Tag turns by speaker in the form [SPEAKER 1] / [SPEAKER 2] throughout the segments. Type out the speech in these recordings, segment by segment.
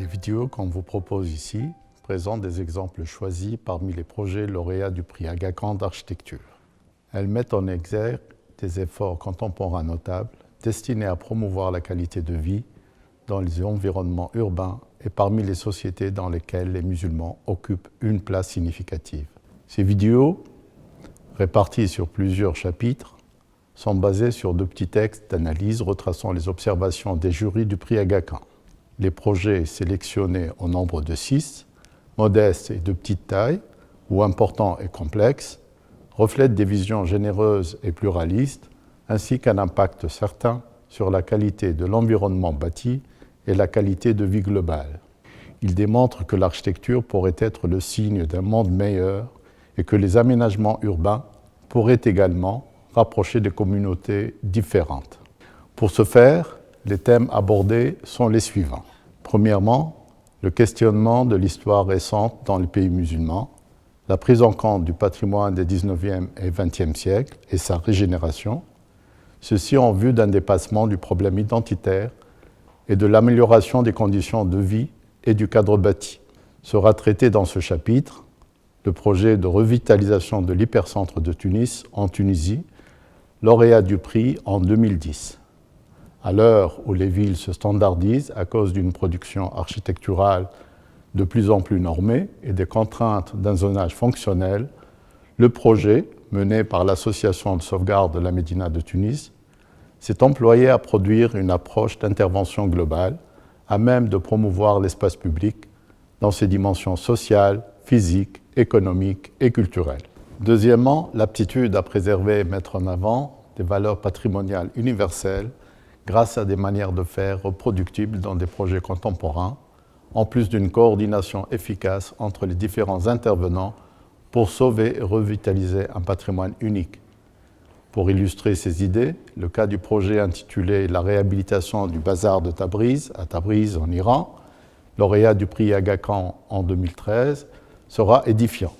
[SPEAKER 1] Les vidéos qu'on vous propose ici présentent des exemples choisis parmi les projets lauréats du prix Aga Khan d'architecture. Elles mettent en exergue des efforts contemporains notables destinés à promouvoir la qualité de vie dans les environnements urbains et parmi les sociétés dans lesquelles les musulmans occupent une place significative. Ces vidéos, réparties sur plusieurs chapitres, sont basées sur 2 petits textes d'analyse retraçant les observations des jurys du prix Aga Khan. Les projets sélectionnés au nombre de 6, modestes et de petite taille, ou importants et complexes, reflètent des visions généreuses et pluralistes, ainsi qu'un impact certain sur la qualité de l'environnement bâti et la qualité de vie globale. Ils démontrent que l'architecture pourrait être le signe d'un monde meilleur et que les aménagements urbains pourraient également rapprocher des communautés différentes. Pour ce faire, les thèmes abordés sont les suivants. Premièrement, le questionnement de l'histoire récente dans les pays musulmans, la prise en compte du patrimoine des 19e et 20e siècles et sa régénération, ceci en vue d'un dépassement du problème identitaire et de l'amélioration des conditions de vie et du cadre bâti. Sera traité dans ce chapitre le projet de revitalisation de l'hypercentre de Tunis en Tunisie, lauréat du prix en 2010. À l'heure où les villes se standardisent à cause d'une production architecturale de plus en plus normée et des contraintes d'un zonage fonctionnel, le projet, mené par l'Association de sauvegarde de la Médina de Tunis, s'est employé à produire une approche d'intervention globale à même de promouvoir l'espace public dans ses dimensions sociales, physiques, économiques et culturelles. Deuxièmement, l'aptitude à préserver et mettre en avant des valeurs patrimoniales universelles grâce à des manières de faire reproductibles dans des projets contemporains, en plus d'une coordination efficace entre les différents intervenants pour sauver et revitaliser un patrimoine unique. Pour illustrer ces idées, le cas du projet intitulé « La réhabilitation du bazar de Tabriz » à Tabriz en Iran, lauréat du prix Aga Khan en 2013, sera édifiant.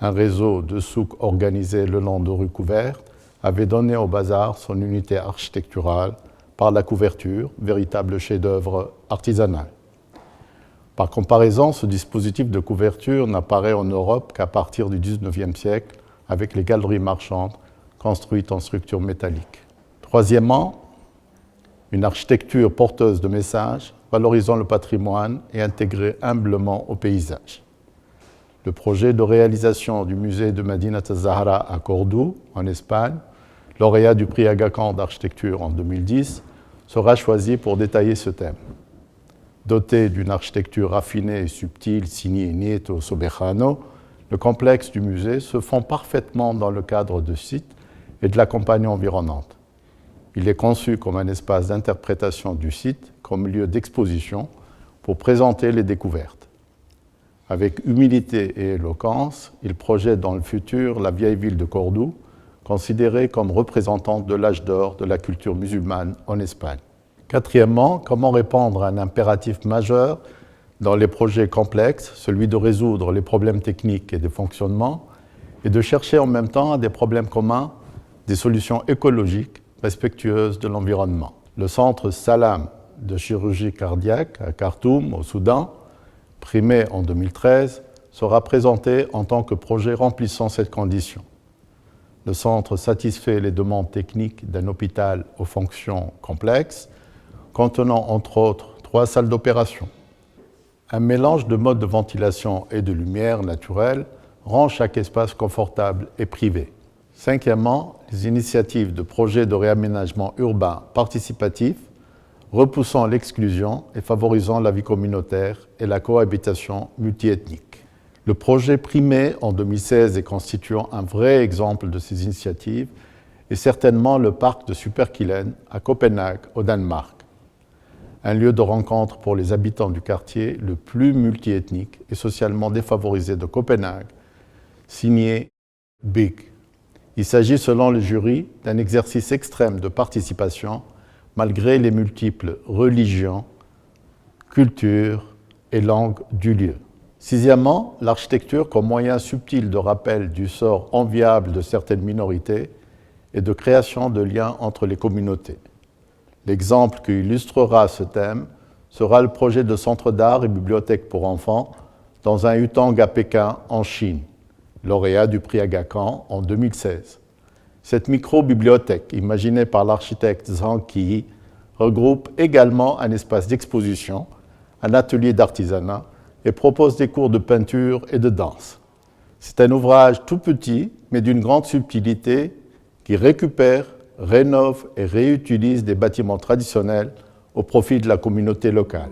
[SPEAKER 1] Un réseau de souks organisés le long de rues couvertes avait donné au bazar son unité architecturale par la couverture, véritable chef-d'œuvre artisanal. Par comparaison, ce dispositif de couverture n'apparaît en Europe qu'à partir du XIXe siècle avec les galeries marchandes construites en structure métallique. Troisièmement, une architecture porteuse de messages, valorisant le patrimoine et intégrée humblement au paysage. Le projet de réalisation du musée de Medinat Zahra à Cordoue, en Espagne, lauréat du prix Aga Khan d'architecture en 2010, sera choisi pour détailler ce thème. Doté d'une architecture raffinée et subtile signée Nieto Sobejano, le complexe du musée se fond parfaitement dans le cadre de site et de la campagne environnante. Il est conçu comme un espace d'interprétation du site, comme lieu d'exposition pour présenter les découvertes. Avec humilité et éloquence, il projette dans le futur la vieille ville de Cordoue, considérée comme représentante de l'âge d'or de la culture musulmane en Espagne. Quatrièmement, comment répondre à un impératif majeur dans les projets complexes, celui de résoudre les problèmes techniques et de fonctionnement, et de chercher en même temps à des problèmes communs des solutions écologiques respectueuses de l'environnement. Le centre Salam de chirurgie cardiaque à Khartoum, au Soudan, primé en 2013, sera présenté en tant que projet remplissant cette condition. Le centre satisfait les demandes techniques d'un hôpital aux fonctions complexes, contenant entre autres 3 salles d'opération. Un mélange de modes de ventilation et de lumière naturelle rend chaque espace confortable et privé. Cinquièmement, les initiatives de projets de réaménagement urbain participatif, repoussant l'exclusion et favorisant la vie communautaire et la cohabitation multiethnique. Le projet primé en 2016 et constituant un vrai exemple de ces initiatives est certainement le parc de Superkilen à Copenhague, au Danemark. Un lieu de rencontre pour les habitants du quartier le plus multiethnique et socialement défavorisé de Copenhague, signé Big. Il s'agit, selon le jury, d'un exercice extrême de participation malgré les multiples religions, cultures et langues du lieu. Sixièmement, l'architecture comme moyen subtil de rappel du sort enviable de certaines minorités et de création de liens entre les communautés. L'exemple qui illustrera ce thème sera le projet de centre d'art et bibliothèque pour enfants dans un Yutang à Pékin, en Chine, lauréat du prix Aga Khan en 2016. Cette micro-bibliothèque, imaginée par l'architecte Zhang Qi, regroupe également un espace d'exposition, un atelier d'artisanat et propose des cours de peinture et de danse. C'est un ouvrage tout petit, mais d'une grande subtilité, qui récupère, rénove et réutilise des bâtiments traditionnels au profit de la communauté locale.